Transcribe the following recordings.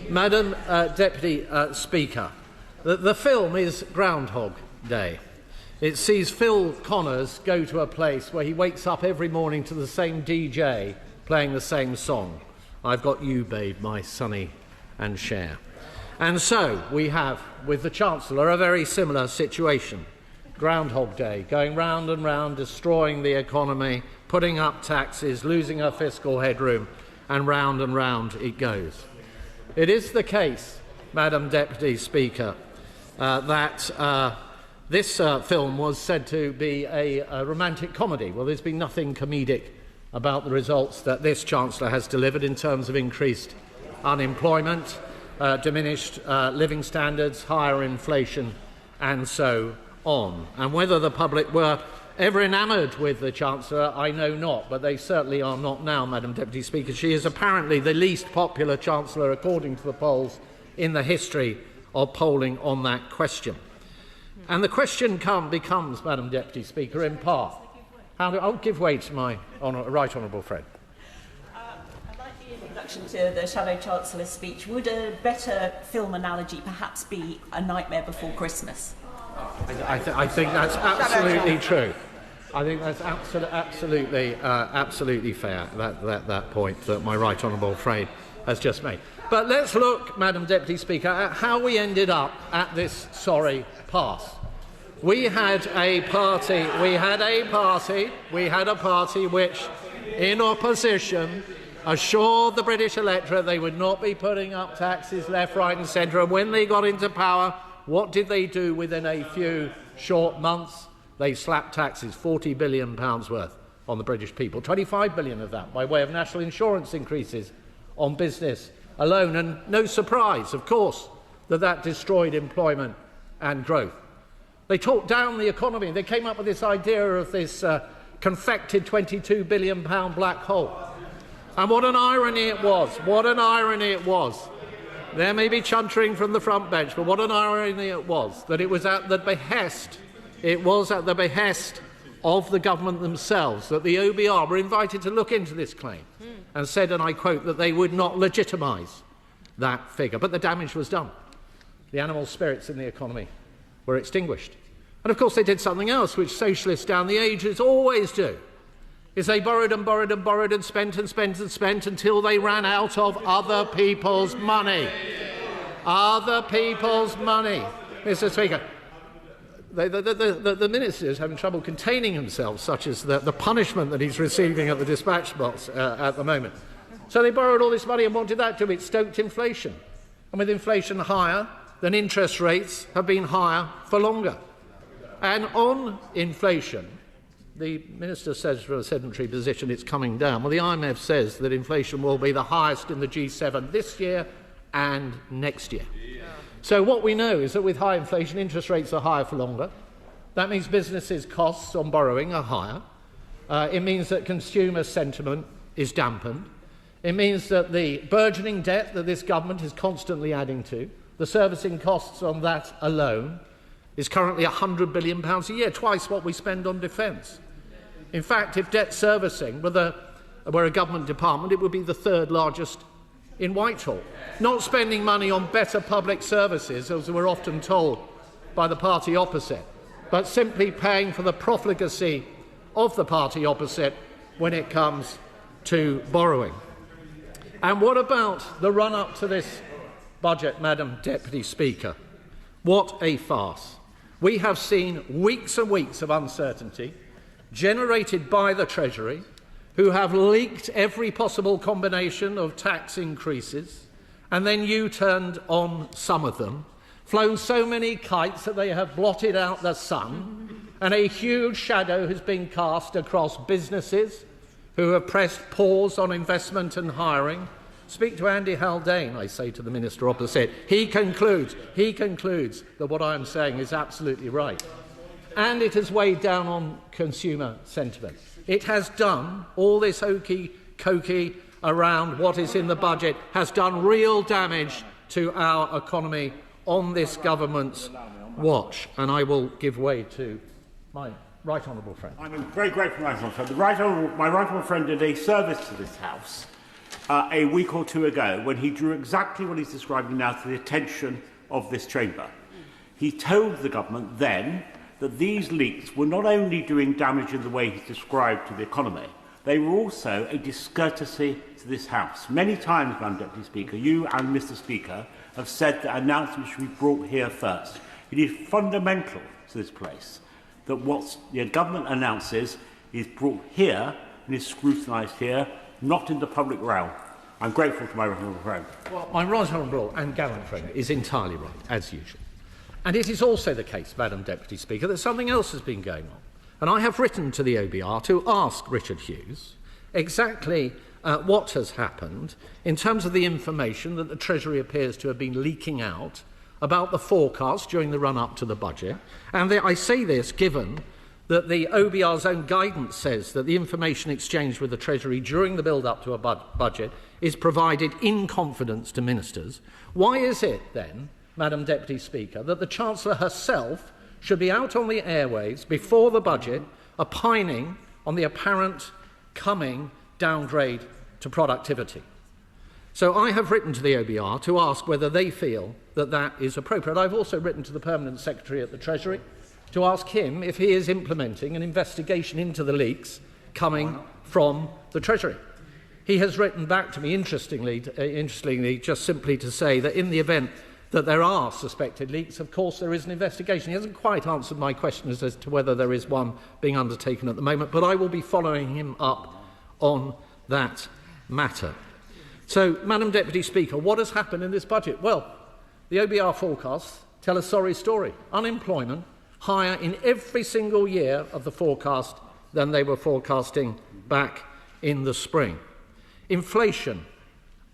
Madam Deputy Speaker, the film is Groundhog Day. It sees Phil Connors go to a place where he wakes up every morning to the same DJ playing the same song. I've got you, babe, my Sonny and Cher. And so we have, with the Chancellor, a very similar situation. Groundhog Day, going round and round, destroying the economy, putting up taxes, losing our fiscal headroom, and round it goes. It is the case, Madam Deputy Speaker, that this film was said to be a romantic comedy. Well, there's been nothing comedic about the results that this Chancellor has delivered in terms of increased unemployment, diminished living standards, higher inflation, and so on. And whether the public were ever enamoured with the Chancellor, I know not, but they certainly are not now, Madam Deputy Speaker. She is apparently the least popular Chancellor, according to the polls, in the history of polling on that question. And the question becomes, Madam Deputy Speaker, in part, I'll give way to my right honourable friend. I'd like the introduction to the Shadow Chancellor's speech. Would a better film analogy perhaps be A Nightmare Before Christmas? I think that's absolutely true. I think that's absolutely fair, that point that my right honourable friend has just made. But let's look, Madam Deputy Speaker, at how we ended up at this sorry pass. We had a party which, in opposition, assured the British electorate they would not be putting up taxes left, right and centre. And when they got into power, what did they do within a few short months? They slapped taxes, £40 billion worth, on the British people, 25 billion of that by way of national insurance increases on business alone. And no surprise, of course, that destroyed employment and growth. They talked down the economy. They came up with this idea of this confected £22 billion black hole. And what an irony it was. What an irony it was. There may be chuntering from the front bench, but what an irony it was that it was at the behest of the government themselves that the OBR were invited to look into this claim and said, and I quote, that they would not legitimise that figure. But the damage was done. The animal spirits in the economy were extinguished. And of course they did something else, which socialists down the ages always do, is they borrowed and borrowed and borrowed and spent and spent and spent until they ran out of other people's money. Other people's money. Mr. Speaker, the minister is having trouble containing himself, such as the punishment that he's receiving at the dispatch box at the moment. So they borrowed all this money, and what did that do? It stoked inflation. And with inflation higher, then interest rates have been higher for longer. And on inflation, the minister says from a sedentary position it's coming down. Well, the IMF says that inflation will be the highest in the G7 this year and next year. So what we know is that with high inflation, interest rates are higher for longer. That means businesses' costs on borrowing are higher. It means that consumer sentiment is dampened. It means that the burgeoning debt that this government is constantly adding to, the servicing costs on that alone, is currently £100 billion a year, twice what we spend on defence. In fact, if debt servicing were a government department, it would be the third largest in Whitehall. Not spending money on better public services, as we're often told by the party opposite, but simply paying for the profligacy of the party opposite when it comes to borrowing. And what about the run-up to this budget, Madam Deputy Speaker? What a farce. We have seen weeks and weeks of uncertainty generated by the Treasury, who have leaked every possible combination of tax increases and then U-turned on some of them, flown so many kites that they have blotted out the sun, and a huge shadow has been cast across businesses who have pressed pause on investment and hiring. Speak to Andy Haldane, I say to the minister opposite. He concludes that what I am saying is absolutely right. And it has weighed down on consumer sentiment. It has done, all this hokey-cokey around what is in the budget, has done real damage to our economy on this government's watch. And I will give way to my right honourable friend. I'm very grateful, my honourable friend. My right honourable friend did a service to this House a week or two ago when he drew exactly what he's describing now to the attention of this chamber. He told the government then that these leaks were not only doing damage in the way he's described to the economy, they were also a discourtesy to this House. Many times, Madam Deputy Speaker, you and Mr Speaker have said that announcements should be brought here first. It is fundamental to this place that what the government announces is brought here and is scrutinised here, not in the public realm. I'm grateful to my honourable friend. Well, my right honourable and gallant friend is entirely right, as usual. And it is also the case, Madam Deputy Speaker, that something else has been going on. And I have written to the OBR to ask Richard Hughes exactly what has happened in terms of the information that the Treasury appears to have been leaking out about the forecast during the run-up to the budget. And I say this given that the OBR's own guidance says that the information exchanged with the Treasury during the build-up to a budget is provided in confidence to ministers. Why is it then, Madam Deputy Speaker, that the Chancellor herself should be out on the airwaves before the budget opining on the apparent coming downgrade to productivity? So I have written to the OBR to ask whether they feel that that is appropriate. I've also written to the Permanent Secretary at the Treasury to ask him if he is implementing an investigation into the leaks coming from the Treasury. He has written back to me, interestingly, just simply to say that in the event that there are suspected leaks, of course there is an investigation. He hasn't quite answered my question as to whether there is one being undertaken at the moment, but I will be following him up on that matter. So, Madam Deputy Speaker, what has happened in this budget? Well, the OBR forecasts tell a sorry story. Unemployment higher in every single year of the forecast than they were forecasting back in the spring. Inflation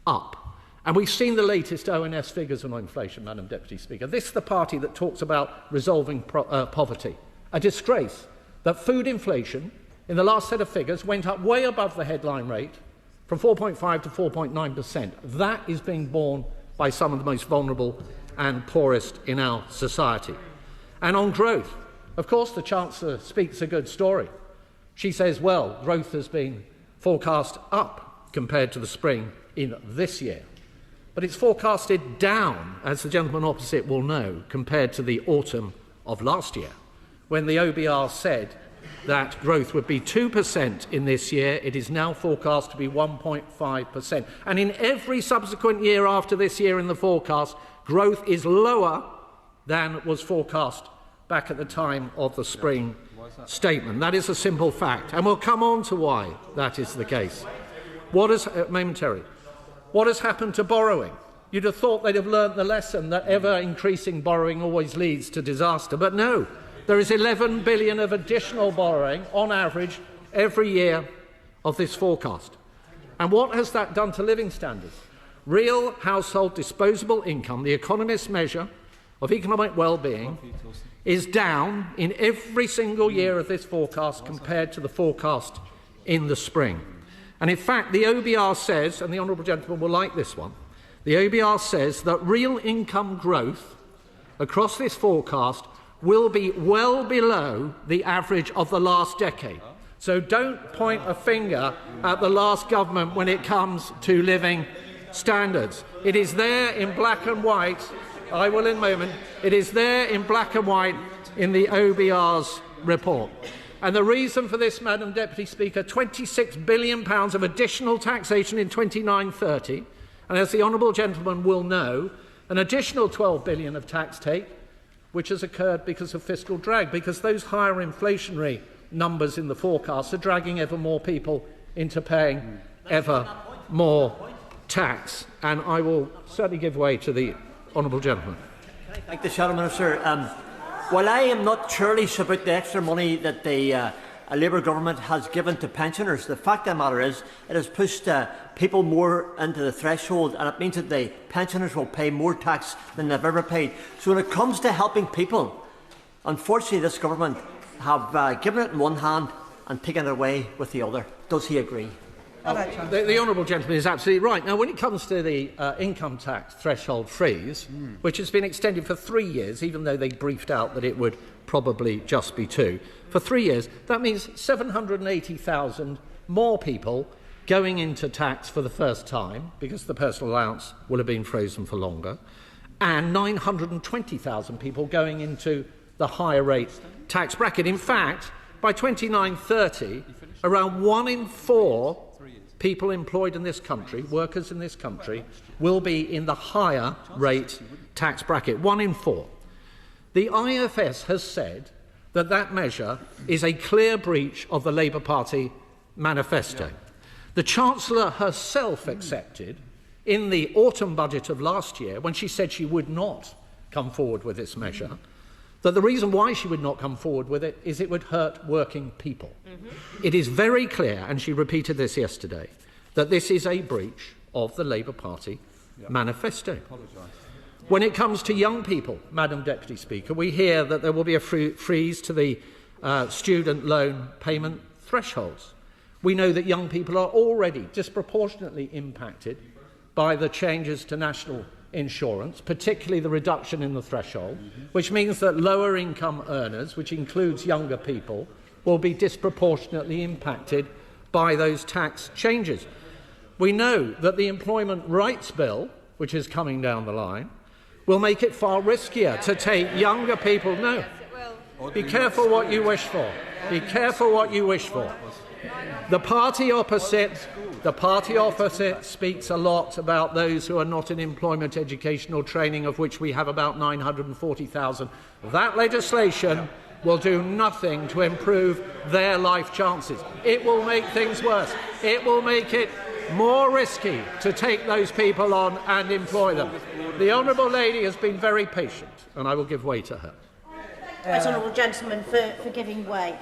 up. And we've seen the latest ONS figures on inflation, Madam Deputy Speaker. This is the party that talks about resolving poverty. A disgrace that food inflation in the last set of figures went up way above the headline rate from 4.5 to 4.9%. That is being borne by some of the most vulnerable and poorest in our society. And on growth, of course, the Chancellor speaks a good story. She says, well, growth has been forecast up compared to the spring in this year. But it's forecasted down, as the gentleman opposite will know, compared to the autumn of last year, when the OBR said that growth would be 2% in this year. It is now forecast to be 1.5%. And in every subsequent year after this year in the forecast, growth is lower than was forecast back at the time of the spring statement. That is a simple fact, and we'll come on to why that is the case. What has happened to borrowing? You'd have thought they'd have learnt the lesson that ever-increasing borrowing always leads to disaster, but no. There is 11 billion of additional borrowing, on average, every year of this forecast. And what has that done to living standards? Real household disposable income, the economist's measure of economic well-being, is down in every single year of this forecast compared to the forecast in the spring. And in fact, the OBR says, and the honourable gentleman will like this one, the OBR says that real income growth across this forecast will be well below the average of the last decade. So don't point a finger at the last government when it comes to living standards. It is there in black and white. I will in a moment. It is there in black and white in the OBR's report. And the reason for this, Madam Deputy Speaker, £26 billion of additional taxation in 29-30, and as the honourable gentleman will know, an additional £12 billion of tax take, which has occurred because of fiscal drag, because those higher inflationary numbers in the forecast are dragging ever more people into paying ever more tax. And I will certainly give way to the honourable gentleman. Can I thank the Shadow Minister? While I am not churlish about the extra money that the Labour government has given to pensioners, the fact of the matter is it has pushed people more into the threshold, and it means that the pensioners will pay more tax than they've ever paid. So when it comes to helping people, unfortunately this government have given it in one hand and taken it away with the other. Does he agree? The honourable gentleman is absolutely right. Now, when it comes to the income tax threshold freeze, which has been extended for 3 years, even though they briefed out that it would probably just be 2, for 3 years, that means 780,000 more people going into tax for the first time, because the personal allowance will have been frozen for longer, and 920,000 people going into the higher rate tax bracket. In fact, by 29-30, around 1 in 4 people employed in this country, workers in this country, will be in the higher rate tax bracket. 1 in 4. The IFS has said that that measure is a clear breach of the Labour Party manifesto. The Chancellor herself accepted in the autumn budget of last year, when she said she would not come forward with this measure, that the reason why she would not come forward with it is it would hurt working people. It is very clear, and she repeated this yesterday, that this is a breach of the Labour Party manifesto. When it comes to young people, Madam Deputy Speaker, we hear that there will be a freeze to the student loan payment thresholds. We know that young people are already disproportionately impacted by the changes to national insurance, particularly the reduction in the threshold, which means that lower income earners, which includes younger people, will be disproportionately impacted by those tax changes. We know that the Employment Rights Bill, which is coming down the line, will make it far riskier to take younger people. No, be careful what you wish for. Be careful what you wish for. The party opposite speaks a lot about those who are not in employment, education or training, of which we have about 940,000. That legislation will do nothing to improve their life chances. It will make things worse. It will make it more risky to take those people on and employ them. The Honourable Lady has been very patient, and I will give way to her. Right, Honourable Gentleman, for giving way.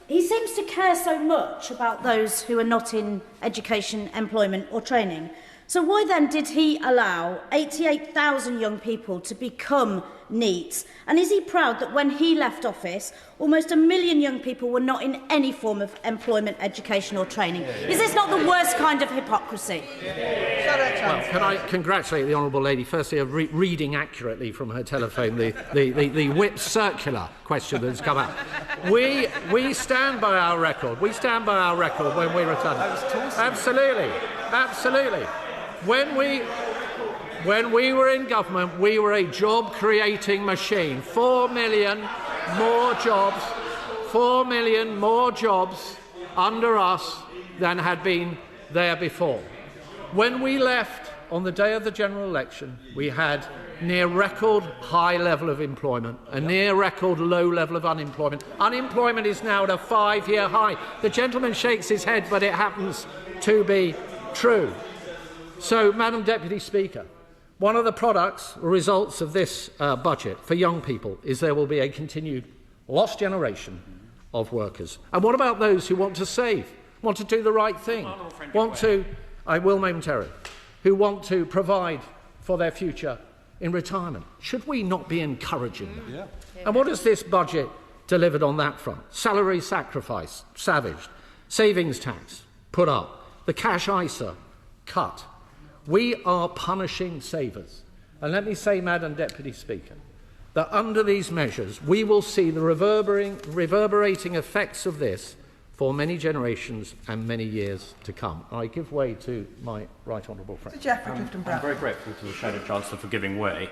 He seems to care so much about those who are not in education, employment or training. So why then did he allow 88,000 young people to become NEETs? And is he proud that when he left office, almost 1 million young people were not in any form of employment, education or training? Is this not the worst kind of hypocrisy? Well, can I congratulate the Honourable Lady, firstly, of reading accurately from her telephone the whip circular question that has come out. We stand by our record. We stand by our record when we return. Absolutely. Absolutely. When we were in government, we were a job-creating machine. 4 million more jobs, 4 million more jobs under us than had been there before. When we left on the day of the general election, we had near record high level of employment, a near record low level of unemployment. Unemployment is now at a 5-year high. The gentleman shakes his head, but it happens to be true. So, Madam Deputy Speaker, one of the products or results of this budget for young people is there will be a continued lost generation of workers. And what about those who want to save, want to do the right thing, I will momentarily, who want to provide for their future in retirement? Should we not be encouraging them? Yeah. And what has this budget delivered on that front? Salary sacrifice, savaged. Savings tax, put up. The cash ISA, cut. We are punishing savers. And let me say, Madam Deputy Speaker, that under these measures we will see the reverberating effects of this for many generations and many years to come. I give way to my right honourable friend. I'm very grateful to the Shadow Chancellor for giving way.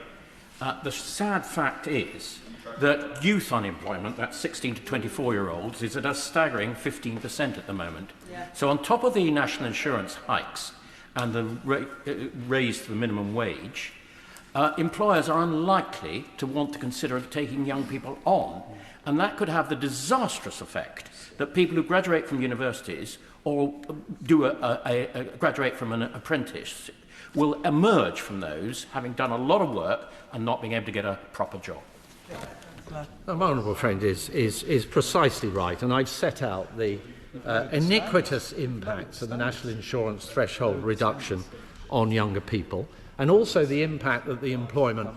The sad fact is that youth unemployment, that's 16 to 24-year-olds, is at a staggering 15% at the moment. Yeah. So on top of the national insurance hikes and the raise to the minimum wage, employers are unlikely to want to consider taking young people on. And that could have the disastrous effect that people who graduate from universities or graduate from an apprentice will emerge from those having done a lot of work and not being able to get a proper job. My honourable friend is precisely right, and I've set out the iniquitous impacts of the national insurance threshold reduction on younger people, and also the impact that the Employment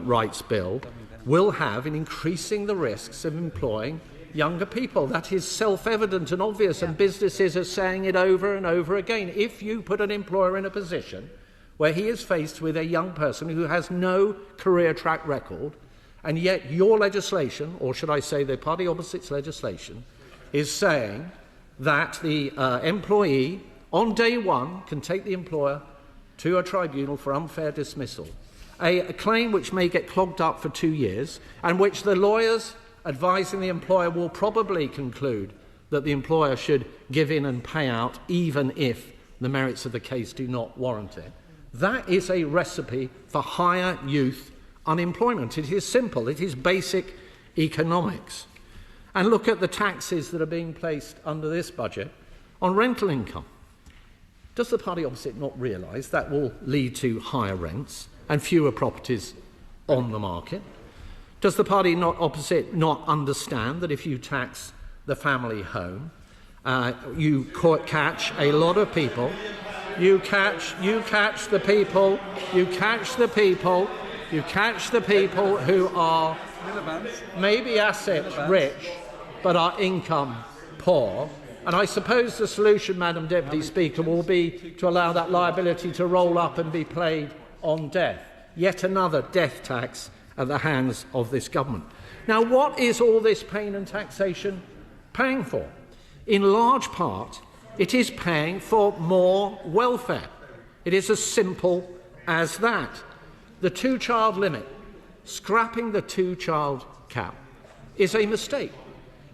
Rights Bill will have in increasing the risks of employing younger people. That is self-evident and obvious, and businesses are saying it over and over again. If you put an employer in a position where he is faced with a young person who has no career track record, and yet your legislation, or should I say the party opposite's legislation, is saying that the employee on day one can take the employer to a tribunal for unfair dismissal, a claim which may get clogged up for 2 years and which the lawyers advising the employer will probably conclude that the employer should give in and pay out even if the merits of the case do not warrant it. That is a recipe for higher youth unemployment. It is simple. It is basic economics. And look at the taxes that are being placed under this budget on rental income. Does the party opposite not realise that will lead to higher rents and fewer properties on the market? Does the party opposite not understand that if you tax the family home, you catch a lot of people, you catch the people who are maybe asset rich but are income poor? And I suppose the solution, Madam Deputy Speaker, will be to allow that liability to roll up and be paid on death. Yet another death tax at the hands of this government. Now, what is all this pain and taxation paying for? In large part, it is paying for more welfare. It is as simple as that. The two-child limit, scrapping the two-child cap, is a mistake.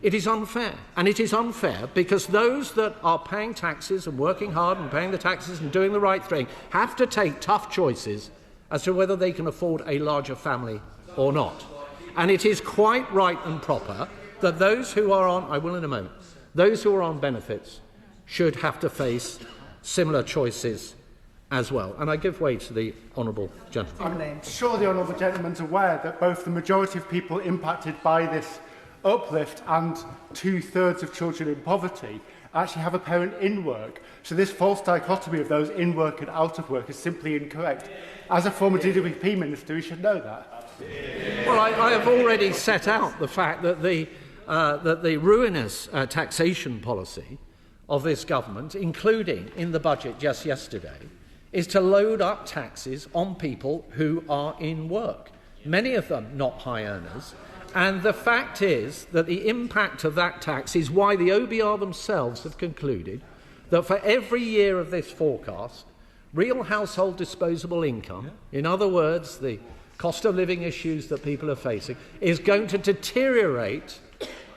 It is unfair, and it is unfair because those that are paying taxes and working hard and paying the taxes and doing the right thing have to take tough choices as to whether they can afford a larger family or not. And it is quite right and proper that those who are on, I will in a moment, those who are on benefits should have to face similar choices as well. And I give way to the honourable gentleman. I'm sure the honourable gentleman's aware that both the majority of people impacted by this uplift and 2/3 of children in poverty actually have a parent in work. So this false dichotomy of those in work and out of work is simply incorrect. As a former DWP minister, you should know that. Well, I have already set out the fact that the ruinous taxation policy of this government, including in the budget just yesterday, is to load up taxes on people who are in work, many of them not high earners. And the fact is that the impact of that tax is why the OBR themselves have concluded that for every year of this forecast, real household disposable income, in other words, the cost of living issues that people are facing, is going to deteriorate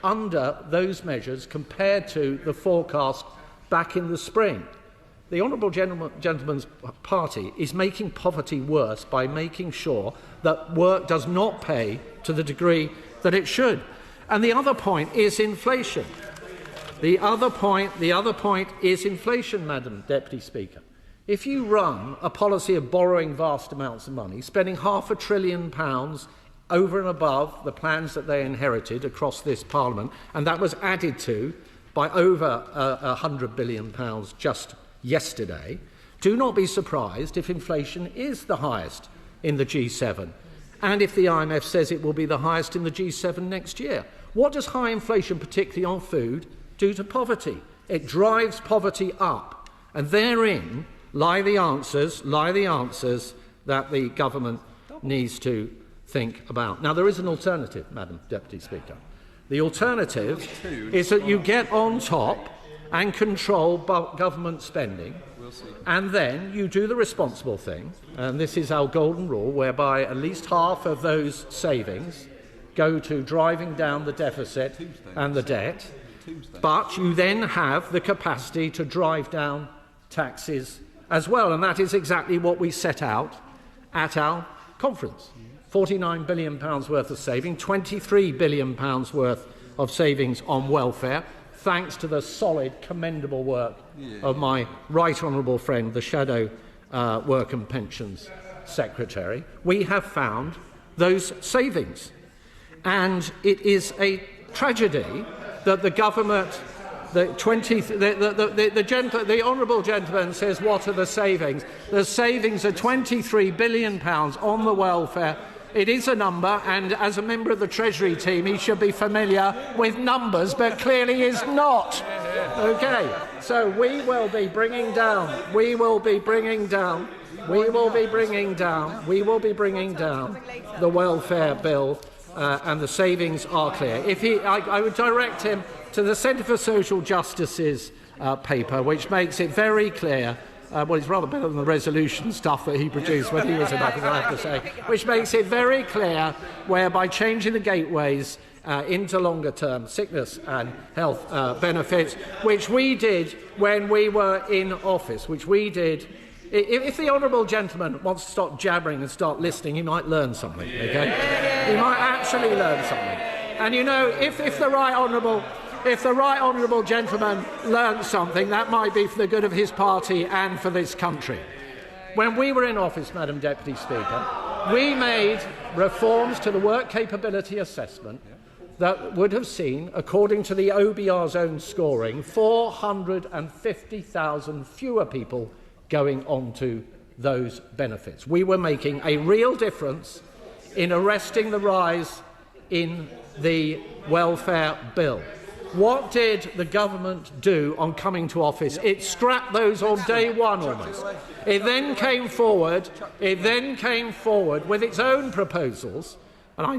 under those measures compared to the forecast back in the spring. The honourable gentleman's party is making poverty worse by making sure that work does not pay to the degree that it should. And the other point is inflation. The other point is inflation, Madam Deputy Speaker. If you run a policy of borrowing vast amounts of money, spending £500 billion over and above the plans that they inherited across this Parliament, and that was added to by over £100 billion just yesterday, do not be surprised if inflation is the highest in the G7, and if the IMF says it will be the highest in the G7 next year. What does high inflation, particularly on food, do to poverty? It drives poverty up, and therein lie the answers that the government needs to think about. Now, there is an alternative, Madam Deputy Speaker. The alternative is that you get on top and control government spending, and then you do the responsible thing, and this is our golden rule, whereby at least half of those savings go to driving down the deficit and the debt, but you then have the capacity to drive down taxes as well, and that is exactly what we set out at our conference. £49 billion worth of saving, £23 billion worth of savings on welfare, thanks to the solid, commendable work of my right honourable friend, the Shadow Work and Pensions Secretary. We have found those savings. And it is a tragedy that the government, the honourable gentleman says, what are the savings? The savings are £23 billion on the welfare. It is a number, and as a member of the Treasury team, he should be familiar with numbers, but clearly is not. Okay, so we will be bringing down the welfare bill and the savings are clear. I would direct him to the Centre for Social Justice's paper, which makes it very clear. Well, it's rather better than the resolution stuff that he produced when he was in office, I have to say, which makes it very clear where by changing the gateways into longer-term sickness and health benefits, which we did when we were in office, which we did. If the honourable gentleman wants to stop jabbering and start listening, he might learn something, okay? He might actually learn something. And you know, if the right honourable gentleman learns something, that might be for the good of his party and for this country. When we were in office, Madam Deputy Speaker, we made reforms to the work capability assessment that would have seen, according to the OBR's own scoring, 450,000 fewer people going on to those benefits. We were making a real difference in arresting the rise in the welfare bill. What did the government do on coming to office? It scrapped those on day one almost. It then came forward with its own proposals. And I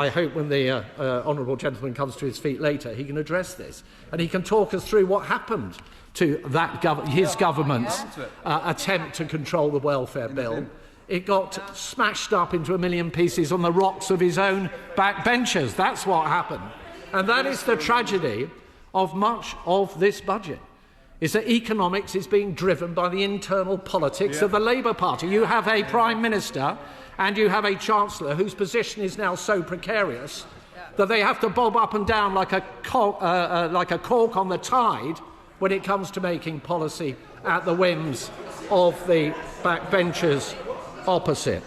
hope when the honourable gentleman comes to his feet later, he can address this. And he can talk us through what happened to his government's attempt to control the welfare bill. It got smashed up into a million pieces on the rocks of his own backbenchers. That's what happened. And that is the tragedy of much of this budget, is that economics is being driven by the internal politics of the Labour Party. You have a Prime Minister and you have a Chancellor whose position is now so precarious that they have to bob up and down like a cork on the tide when it comes to making policy at the whims of the backbenchers opposite.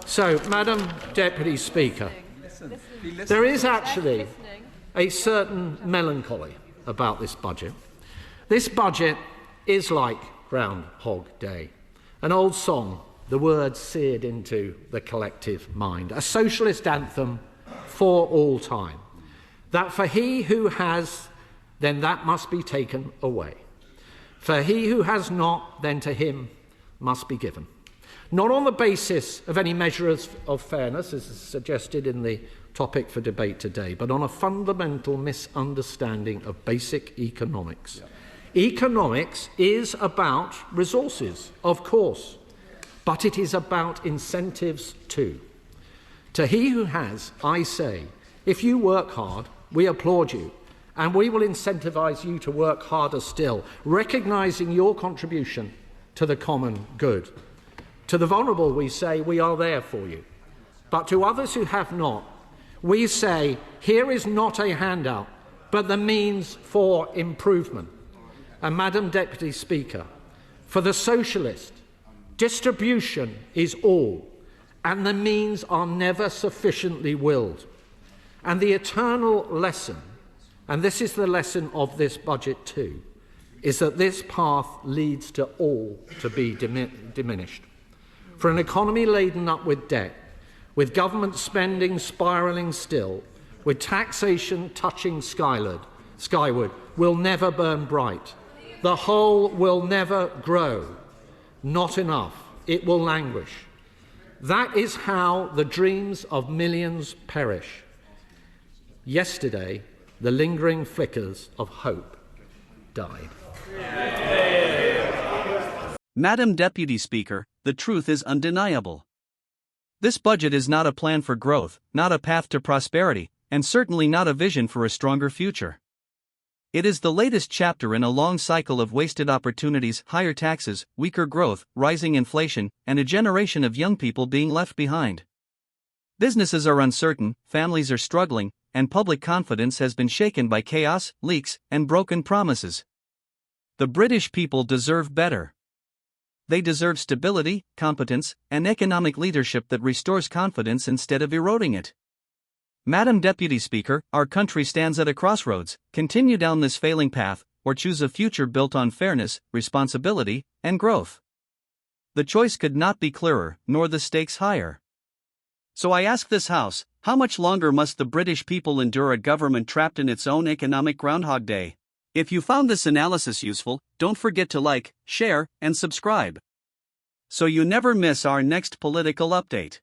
So, Madam Deputy Speaker, there is actually a certain melancholy about this budget. This budget is like Groundhog Day, an old song, the words seared into the collective mind, a socialist anthem for all time, that for he who has, then that must be taken away. For he who has not, then to him must be given. Not on the basis of any measure of fairness, as is suggested in the topic for debate today, but on a fundamental misunderstanding of basic economics. Economics is about resources, of course, but it is about incentives too. To he who has, I say, if you work hard, we applaud you, and we will incentivise you to work harder still, recognising your contribution to the common good. To the vulnerable, we say, we are there for you. But to others who have not, we say, here is not a handout, but the means for improvement. And Madam Deputy Speaker, for the socialist, distribution is all, and the means are never sufficiently willed. And the eternal lesson, and this is the lesson of this budget too, is that this path leads to all to be diminished. For an economy laden up with debt, with government spending spiralling still, with taxation touching skyward, will never burn bright. The whole will never grow. Not enough. It will languish. That is how the dreams of millions perish. Yesterday, the lingering flickers of hope died. Madam Deputy Speaker, the truth is undeniable. This budget is not a plan for growth, not a path to prosperity, and certainly not a vision for a stronger future. It is the latest chapter in a long cycle of wasted opportunities, higher taxes, weaker growth, rising inflation, and a generation of young people being left behind. Businesses are uncertain, families are struggling, and public confidence has been shaken by chaos, leaks, and broken promises. The British people deserve better. They deserve stability, competence, and economic leadership that restores confidence instead of eroding it. Madam Deputy Speaker, our country stands at a crossroads: continue down this failing path, or choose a future built on fairness, responsibility, and growth. The choice could not be clearer, nor the stakes higher. So I ask this House, how much longer must the British people endure a government trapped in its own economic Groundhog Day? If you found this analysis useful, don't forget to like, share, and subscribe, so you never miss our next political update.